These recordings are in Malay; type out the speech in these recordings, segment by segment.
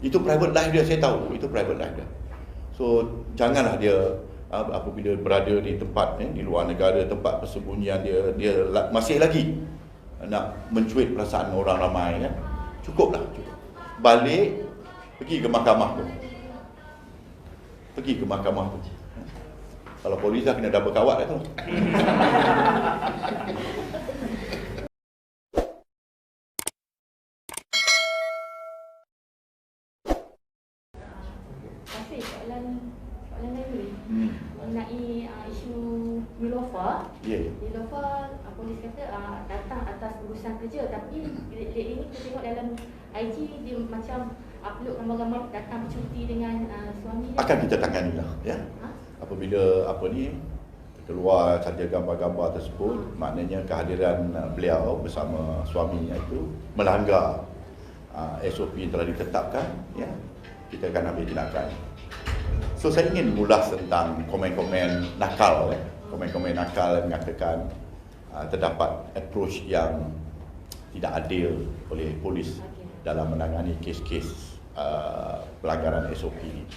Itu private life dia, saya tahu. Itu private life dia. So, janganlah dia apabila berada di tempat di luar negara, tempat persembunyian dia masih lagi nak mencuit perasaan orang ramai kan. Cukuplah, cukup. Balik, pergi ke mahkamah tu. Pergi ke mahkamah tu. Kalau polis dah kena double kawat lah tu. Masih soalan lain mengenai isu Niloufar. Niloufar, polis kata datang atas urusan kerja, tapi ini kita tengok dalam IG dia macam upload gambar-gambar datang bercuti dengan suami dia. Akan kita tanganilah ya. Apabila keluar saja gambar-gambar tersebut, maknanya kehadiran beliau bersama suaminya itu melanggar SOP yang telah ditetapkan, ya, kita akan ambil tindakan. So saya ingin mengulas tentang komen-komen nakal, komen-komen nakal yang mengatakan terdapat approach yang tidak adil oleh polis dalam menangani kes-kes pelanggaran SOP ini.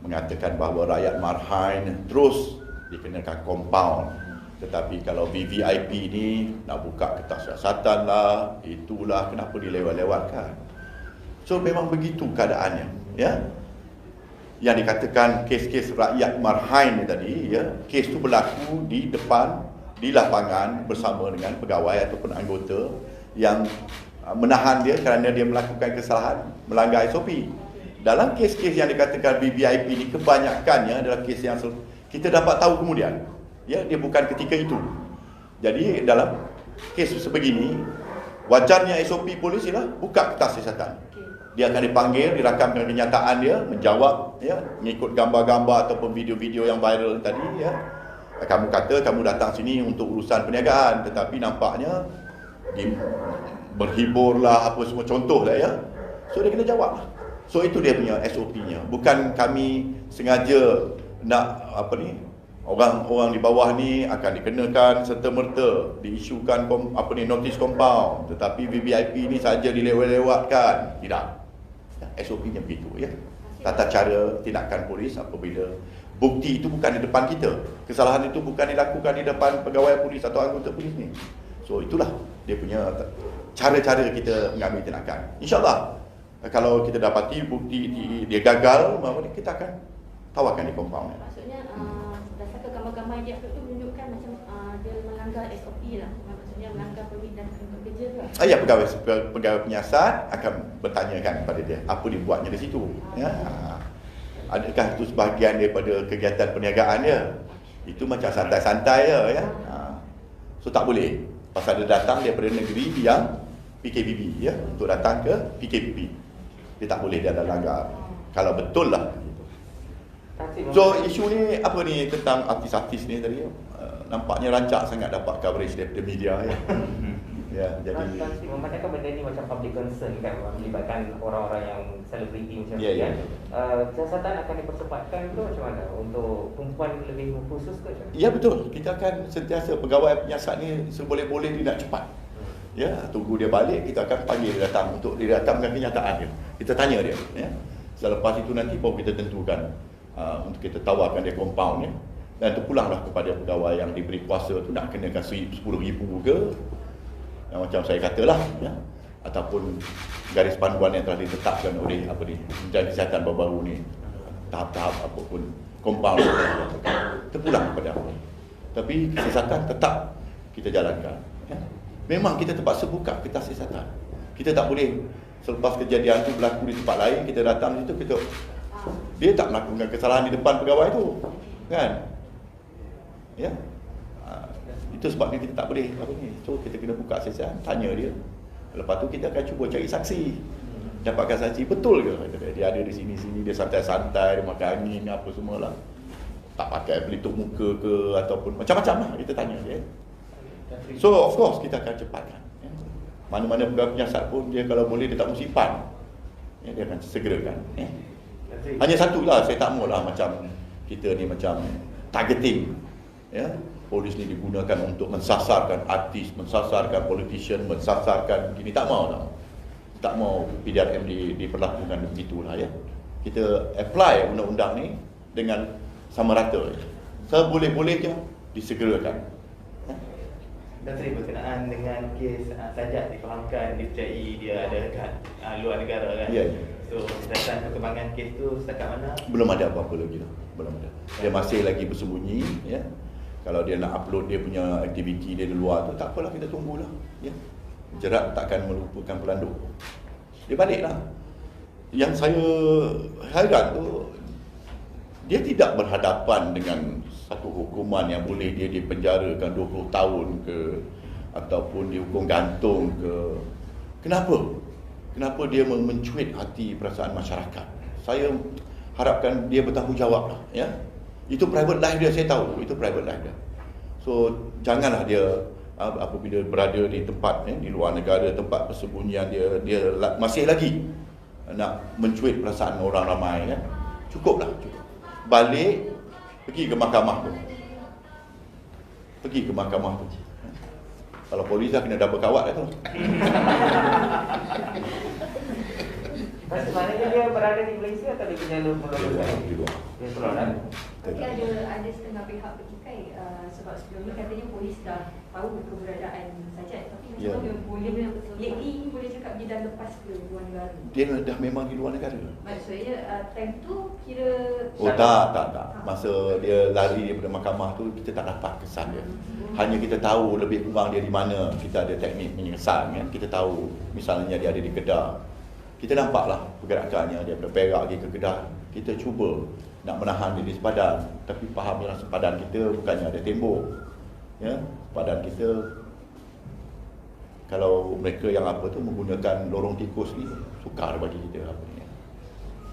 Mengatakan bahawa rakyat Marhain terus dikenakan compound, tetapi kalau VVIP ni nak buka kertas siasatan lah, itulah kenapa dilewat-lewatkan. So memang begitu keadaannya, ya. Yang dikatakan kes-kes rakyat Marhain ni tadi, ya, kes tu berlaku di depan, di lapangan bersama dengan pegawai ataupun anggota yang menahan dia kerana dia melakukan kesalahan, melanggar SOP. Dalam kes-kes yang dikatakan VVIP ni, kebanyakannya adalah kes yang kita dapat tahu kemudian, ya, dia bukan ketika itu. Jadi dalam kes sebegini, wajarnya SOP polis ialah buka kertas siasatan. Dia akan dipanggil, dirakamkan kenyataan dia, menjawab, ya, mengikut gambar-gambar ataupun video-video yang viral tadi, ya. Kamu kata kamu datang sini untuk urusan perniagaan, tetapi nampaknya berhibur lah, apa semua contoh lah, ya. So dia kena jawab lah. So itu dia punya SOP-nya. Bukan kami sengaja nak orang-orang di bawah ni akan dikenakan serta-merta, diisukan notis compound, tetapi VVIP ni saja dilewat-lewatkan. Tidak. SOP-nya begitu, ya. Tata cara tindakan polis apabila bukti itu bukan di depan kita, kesalahan itu bukan dilakukan di depan pegawai polis atau anggota polis ni. So itulah dia punya cara-cara kita mengambil tindakan. InsyaAllah kalau kita dapati bukti dia gagal, kita akan tawarkan di compound. Maksudnya berdasarkan gambar-gambar yang dia upload tu menunjukkan macam dia melanggar SOP lah. Maksudnya melanggar permintaan kerja ke? Ya, pegawai penyiasat akan bertanyakan kepada dia apa dia buatnya di situ, ya. Adakah itu sebahagian daripada kegiatan perniagaan dia? Itu macam santai-santai ya. So tak boleh. Pasal dia datang daripada negeri yang PKPP, ya, untuk datang ke PKPP. Dia tak boleh, dia ada langgar. Kalau betul lah. So isu ni apa ni tentang artis-artis ni tadi, nampaknya rancak sangat dapat coverage daripada media, ya. Ya, jadi memandangkan benda ni macam public concern kan, melibatkan orang-orang yang selebriti macam ni kan. Siasatan akan dipercepatkan ke macam mana untuk perempuan lebih khusus ke macam? Ya betul, kita akan sentiasa pegawai penyiasat ni seboleh-boleh dia nak cepat. Ya, tunggu dia balik, kita akan panggil dia datang untuk dirakamkan kenyataan dia. Kita tanya dia, ya. Selepas itu nanti baru kita tentukan untuk kita tawarkan dia compound, ya. Dan terpulanglah kepada pegawai yang diberi kuasa tu nak kenakan RM10,000 ke, yang macam saya katalah, ya, ataupun garis panduan yang telah ditetapkan oleh Menteri Kesihatan baru-baru ni, tahap-tahap apapun compound terpulang kepada apa. Tapi kesiasatan tetap kita jalankan, ya. Memang kita terpaksa buka kertas siasatan. Kita tak boleh selepas kejadian itu berlaku di tempat lain, kita datang di situ, dia tak melakukan kesalahan di depan pegawai tu, kan? Ya. Itu sebabnya kita tak boleh So kita kena buka siasatan, tanya dia. Lepas tu kita akan cuba cari saksi. Dapatkan saksi betul ke dia ada di sini-sini, dia santai-santai, dia makan angin apa semualah. Tak pakai pelitup muka ke ataupun macam-macam lah kita tanya dia. So of course kita akan cepatkan, ya. Mana-mana pegawai penyiasat pun dia kalau boleh dia tak mau simpan, ya, dia akan segerakan, ya. Hanya satulah saya tak maulah macam kita ni macam targeting, ya. Polis ni digunakan untuk mensasarkan artis, mensasarkan politician, mensasarkan begini, tak mau. tak mau PDRM diperlakukan begitulah ya. Kita apply undang-undang ni dengan sama rata ya. Seboleh-bolehnya disegerakan. Dan saya berkenaan dengan kes Sajat difahamkan dipercayai dia ada dekat luar negara kan. Ya. So berdasarkan perkembangan kes tu setakat mana? Belum ada apa-apa lagi lah. Belum ada. Dia masih lagi bersembunyi ya. Kalau dia nak upload dia punya aktiviti dia di luar tu, tak apalah, kita tunggulah ya. Jerat takkan melupakan pelanduk. Dia baliklah. Yang saya heran tu, dia tidak berhadapan dengan satu hukuman yang boleh dia dipenjarakan 20 tahun ke, ataupun dihukum gantung ke. Kenapa? Kenapa dia mencuit hati perasaan masyarakat? Saya harapkan dia bertanggungjawab lah ya. Itu private life dia, saya tahu. Itu private life dia. So janganlah dia apabila berada di tempat di luar negara, tempat persembunyian dia masih lagi nak mencuit perasaan orang ramai kan. Cukuplah, cukup. Balik, pergi ke mahkamah tu. Pergi ke mahkamah tu. Kalau polis dah kena double kawat dah tu. Sebenarnya dia berada di Malaysia atau di Jalur Pulau Di luar. Di Pulau Dah. Tapi ada setengah pihak bertikai sebab sebelum ni katanya polis dah tahu keberadaan Sajat, tapi macam mana boleh lately ni boleh cakap dia dah lepas ke luar negara? Dia dah memang di luar negara. Maksudnya time tu kira Tak. Masa dia lari daripada mahkamah tu, kita tak dapat kesan dia. Hanya kita tahu lebih kurang dia di mana. Kita ada teknik menyesan kan. Kita tahu misalnya dia ada di Kedah. Kita nampaklah pergerakannya daripada Perak pergi ke Kedah. Kita cuba nak menahan dia di sepadan, tapi fahamlah sepadan kita bukannya ada tembok. Ya, sepadan kita kalau mereka yang apa tu menggunakan lorong tikus ni, sukar bagi kita apa ni.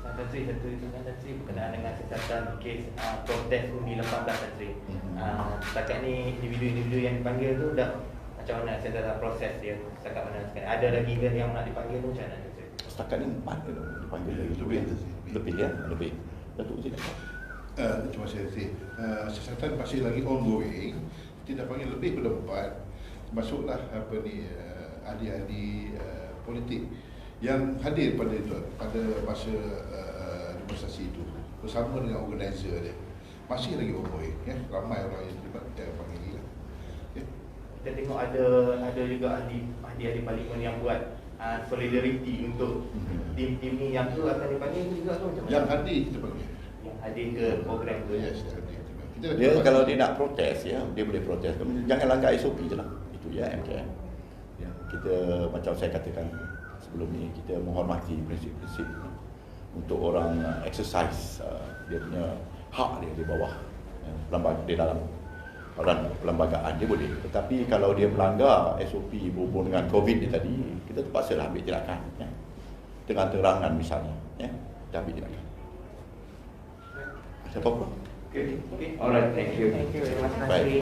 Satu itu kan Sri berkenaan dengan siasatan kes protes undi 18 Sri. Setakat ni individu-individu yang dipanggil tu dah macam mana siasatan proses dia setakat mana sekarang? Ada lagi ke yang nak dipanggil tu macam mana Sri? Setakat ni 4 ke dipanggil lagi. Lebih ya, lebih. Datuk Zin. Terima kasih. Siasatan masih lagi ongoing. Kita panggil lebih pada 4. Masuklah ahli-ahli politik yang hadir pada masa demonstrasi itu bersama dengan organizer dia. Masih lagi ongoing ya. Ramai orang yang terlibat, kita panggil lagi lah. Okay. Kita tengok ada juga ahli-ahli parlimen yang buat solidariti untuk tim-tim ni yang tu akan dipanggil juga tu macam mana? Yang hadir kita panggil. Yang hadir ke program tu. Yes, hadir. Dia kalau dia nak protes ya, dia boleh protes. Jangan langgar SOP je lah. Itu ya MKM. Ya, kita macam saya katakan sebelum ni, kita menghormati prinsip-prinsip untuk orang exercise dia punya hak dia di bawah lembaga di dalam perlembagaan dia boleh. Tetapi kalau dia melanggar SOP berhubung dengan COVID ni tadi, kita terpaksa lah ambil tindakan ya. Dengan terangan misalnya ya, kita ambil tindakan. Ada apa-apa? Okay. Alright, thank you. Thank you very much, Baik. Nasri.